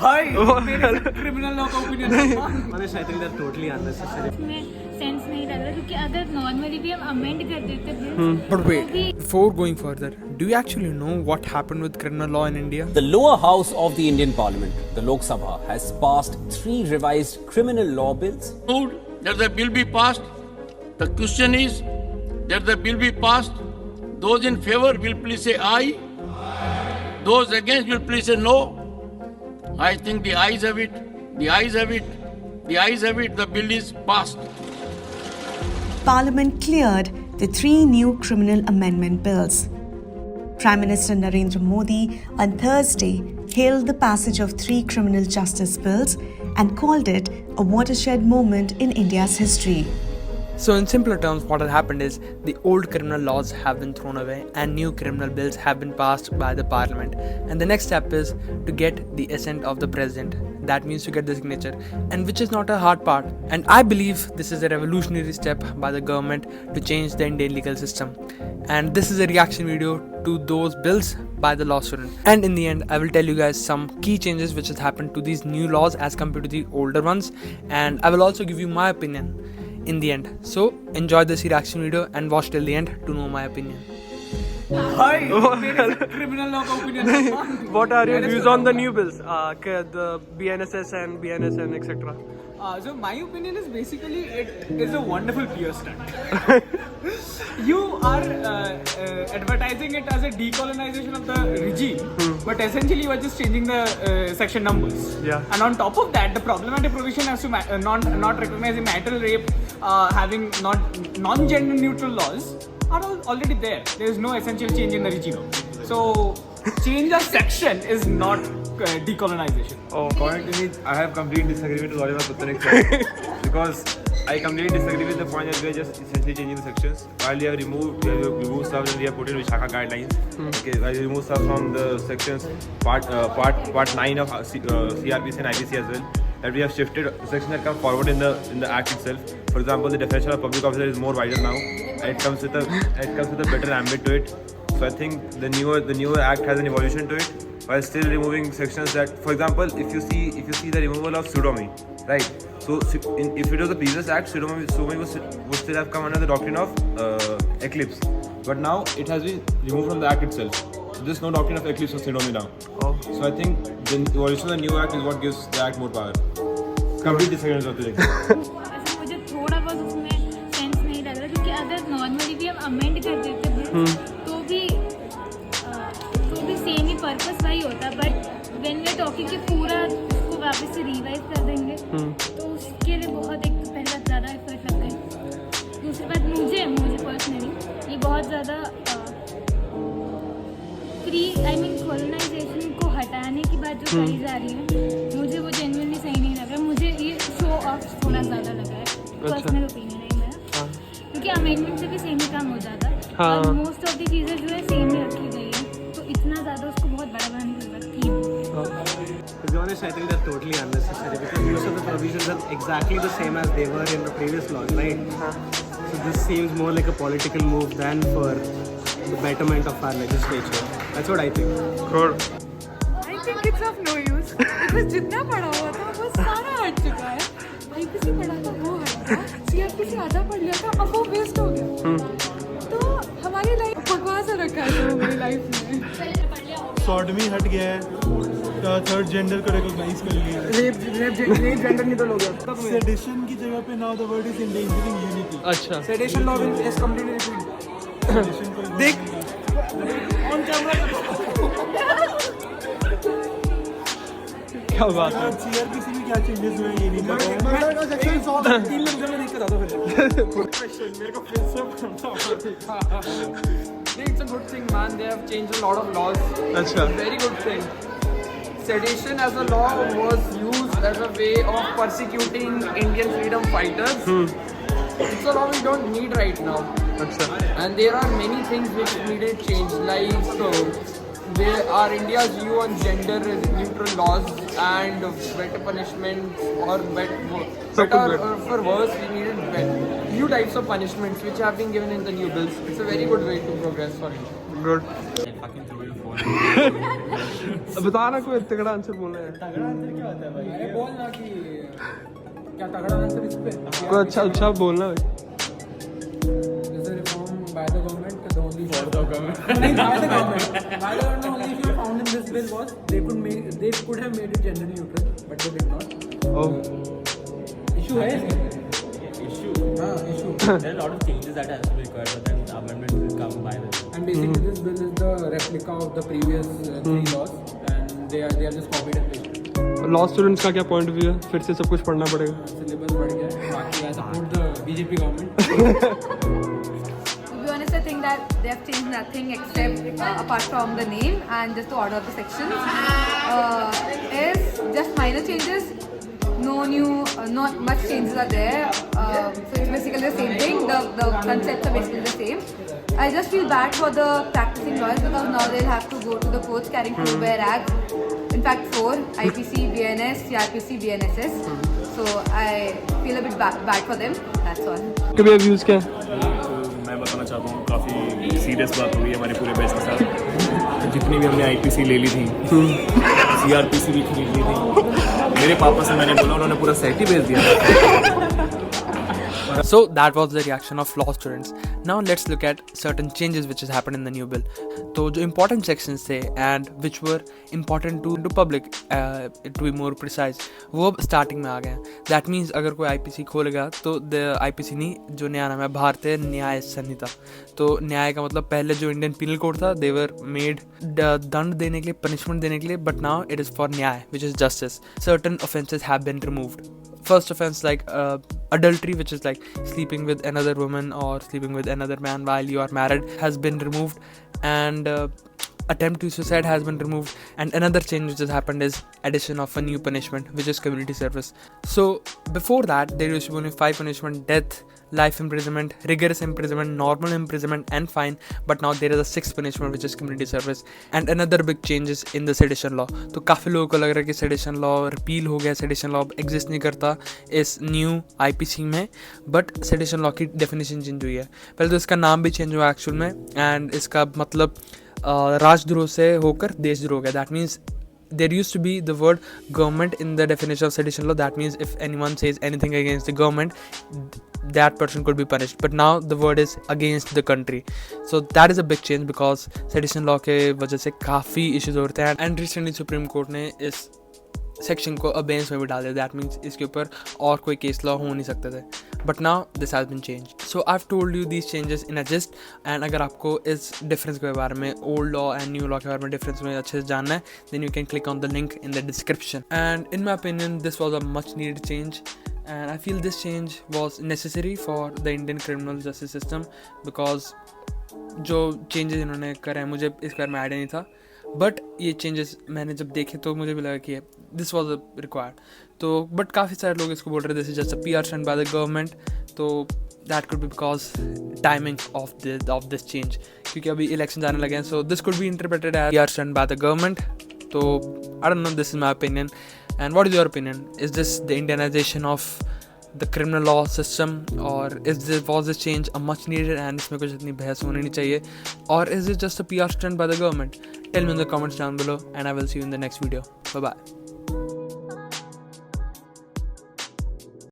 Hi, मेरे criminal law का opinion है। Manish, I think they're totally unnecessary. Sense नहीं लग रहा क्योंकि अगर नॉर्मली भी हम अमेंड कर देते bills, But तो wait, भी before going further, do you actually know what happened with criminal law in India? The lower house of the Indian Parliament, the Lok Sabha, has passed 3 revised criminal law bills. That the bill be passed. The question is that the bill be passed. Those in favor will please say aye. Those against will please say no. I think the ayes have it. The ayes have it. The ayes have it. The bill is passed. Parliament cleared the 3 new criminal amendment bills. Prime Minister Narendra Modi on Thursday hailed the passage of 3 criminal justice bills and called it a watershed moment in India's history. So, in simpler terms, what has happened is the old criminal laws have been thrown away and new criminal bills have been passed by the parliament. And the next step is to get the assent of the president. That means to get the signature, and which is not a hard part. And I believe this is a revolutionary step by the government to change the Indian legal system. And this is a reaction video to those bills by the law student. And in the end, I will tell you guys some key changes which has happened to these new laws as compared to the older ones. And I will also give you my opinion in the end. So enjoy this reaction video and watch till the end to know my opinion. Hi, मेरे criminal law का opinion है। What are your views on the new bills, the BNSS and BNSN, etc.? So my opinion is basically it is a wonderful PR stunt. You are advertising it as a decolonization of the regime, but essentially you are just changing the section numbers. Yeah. And on top of that, the problematic provision as to not recognizing marital rape, having non-gender neutral laws are already there. There is no essential change in the regime. So change of section is not decolonization. According to me, I have complete disagreement with whatever Putanik said because I completely disagree with the point that we are just essentially changing the sections. While we have removed stuff and we have put in Vishaka guidelines. Okay, while we remove stuff from the sections part 9 of CRPC and IPC as well. That we have shifted the sections that come forward in the act itself. For example, the definition of public officer is more wider now. And it comes with a better ambit to it. So I think the newer act has an evolution to it, while still removing sections that, for example, if you see the removal of pseudomy, right? So if it was the previous act, pseudomy would still have come under the doctrine of eclipse, but now it has been removed from the act itself. So there's no doctrine of eclipse or pseudomy now. So I think the evolution of the new act is what gives the act more power. Complete disagreement with the मुझे थोड़ा बहुत उसमें sense नहीं लग रहा क्योंकि अगर normally भी हम अमेंड कर देते bills, तो भी सेम ही पर्पस वही होता, but when we are talking कि पूरा उसको वापस से रिवाइज कर देंगे तो उसके लिए बहुत एक पहला ज़्यादा एफर्ट लगता है। दूसरी बात मुझे पर्सनली ये बहुत ज़्यादा कॉलोनाइजेशन को हटाने की बात जो करी जा रही है, मुझे वो जेन्युइनली सही नहीं लग रहा। मुझे ये शो ऑफ थोड़ा ज़्यादा लगा है, पर्सनल ओपिनियन है मेरा, क्योंकि अमेंडमेंट से भी सेम ही काम हो जाता है और मोस्ट ऑफ दी चीज़ें जो है सेम ही रखी गई है, तो इतना ज़्यादा उसको बहुत बड़ा बनाने की जरूरत थी। To be honest, I think they're totally unnecessary because most of the provisions are exactly the same as they were in the previous laws, right? So this seems more like a political move than for the betterment of our legislature. That's what I think. Good. I think it's of no use because जितना पढ़ा हुआ था वो सारा हट चुका है। IPC पढ़ा था वो हट गया, CRPC आधा पढ़ लिया था, अब वो वेस्ट हो गया। तो हमारी लाइफ बकवास रखा है हमारी लाइफ में। सॉडमी हट गया है, थर्ड जेंडर को रिकॉग्नाइज कर लिया है, रेप जेंडर नहीं तो हो गया। सेडिशन की जगह पे now the word is endangering unity. अच्छा, Sedition law is completely repealed. देख On camera. क्या बात है। सीआरपीसी में क्या चेंजेस हुए ये नहीं पता है। तीन लोग जब मैं देख कर आता फिर मेरे को फिर से it's a good thing, man. They have changed a lot of laws. अच्छा, Very good thing. Sedition as a law was used as a way of persecuting Indian freedom fighters. It's a law we don't need right now. अच्छा, And there are many things which needed change, like there are India's view on gender neutral laws and better punishments or better for worse, we needed new types of punishments which have been given in the new bills. It's a very good way to progress for India. good. बता ना कोई तगड़ा answer बोलना है। तगड़ा answer क्या होता है भाई? अरे बोल ना कि क्या तगड़ा आंसर इस पे? कोई अच्छा बोलना भाई। Is a reform by the government, the only for the government. नहीं, by the government. By the government, the only issue found in this bill was they could have made it gender neutral, but they did not. Oh. Issue है इसमें? Issue. issue. There are a lot of changes that have to be required, but then amendment will come by the. And basically, this bill is the replica of the previous three laws, and they are just copied and pasted. Law students का क्या point of view है? फिर से सब कुछ पढ़ना पड़ेगा। Syllabus बढ़ गया है। बाकी I support the BJP government. To be honest, I think that they have changed nothing except apart from the name and just the order of the sections. Is just minor changes. No new, not much changes are there. So it's basically the same thing. The concepts are basically the same. I just feel bad for the practicing lawyers because now they'll have to go to the courts carrying 2 bare acts. In fact, 4: IPC, BNS, CRPC, BNSS. So I feel a bit bad for them. That's all. कभी views क्या है? मैं बताना चाहता हूँ, काफ़ी serious बात हुई है हमारे पूरे बैच के साथ। जितनी भी हमने आईपीसी ले ली थी, सीआरपीसी भी खरीद ली थी, मेरे पापा से मैंने बोला, उन्होंने पूरा सेट ही भेज दिया। So that was the reaction of law students. Now let's look at certain changes which has happened in the new bill. तो जो important sections थे and which were important to public, to be more precise, वो अब starting में आ गए हैं. That means अगर कोई IPC खोलेगा तो the IPC नहीं, जो नया नाम है भारतीय न्याय संहिता. तो न्याय का मतलब पहले जो इंडियन पिनल कोड था, they were made दंड देने के लिए, punishment देने के लिए, but now it is for न्याय, which is justice. Certain offences have been removed. First offense like adultery, which is like sleeping with another woman or sleeping with another man while you are married, has been removed, and attempt to suicide has been removed. And another change which has happened is addition of a new punishment, which is community service. So before that there used to be only 5 punishment: death, life imprisonment, rigorous imprisonment, normal imprisonment and fine. But now there is a 6th punishment, which is community service. And another big change is in the sedition law. तो काफ़ी लोगों को लग रहा है कि sedition law repeal हो गया, sedition law exist नहीं करता इस new IPC में, but sedition law की definition change हुई है. पहले तो इसका नाम भी change हुआ एक्चुअल में, and इसका मतलब राजद्रोह से होकर देशद्रोह गया. That means there used to be the word government in the definition of sedition law. That means if anyone says anything against the government, that person could be punished. But now the word is against the country. So that is a big change because sedition law के वजह से काफ़ी issues होते हैं. And recently Supreme Court ने इस section को अबेंस में भी डाल दिया. दैट मीन्स इसके ऊपर और कोई केस लॉ हो नहीं सकते थे. But now this has been change. So I have told you these changes in a gist. And अगर आपको इस डिफरेंस के बारे में, old law and new law के बारे में डिफरेंस में अच्छे से जानना है, then you can click on the link in the description. And in my opinion this was a much needed change. And I feel this change was necessary for the Indian criminal justice system because जो changes इन्होंने करे हैं, मुझे इस बारे में idea नहीं था. बट ये चेंजेस मैंने जब देखे तो मुझे भी लगा कि दिस वॉज रिक्वायर्ड. तो बट काफ़ी सारे लोग इसको बोल रहे थे this is just a PR stunt by the government. तो that could be because timing of this change, क्योंकि अभी इलेक्शन आने लगे हैं. So this could be interpreted as PR stunt by the government. तो I don't know, this is my opinion. And what is your opinion? Is this the Indianization of the criminal law system, or was this change a much needed and इसमें कुछ इतनी बहस होनी नहीं चाहिए, or is it just a PR stunt by the government? Tell me in the comments down below and I will see you in the next video. Bye bye.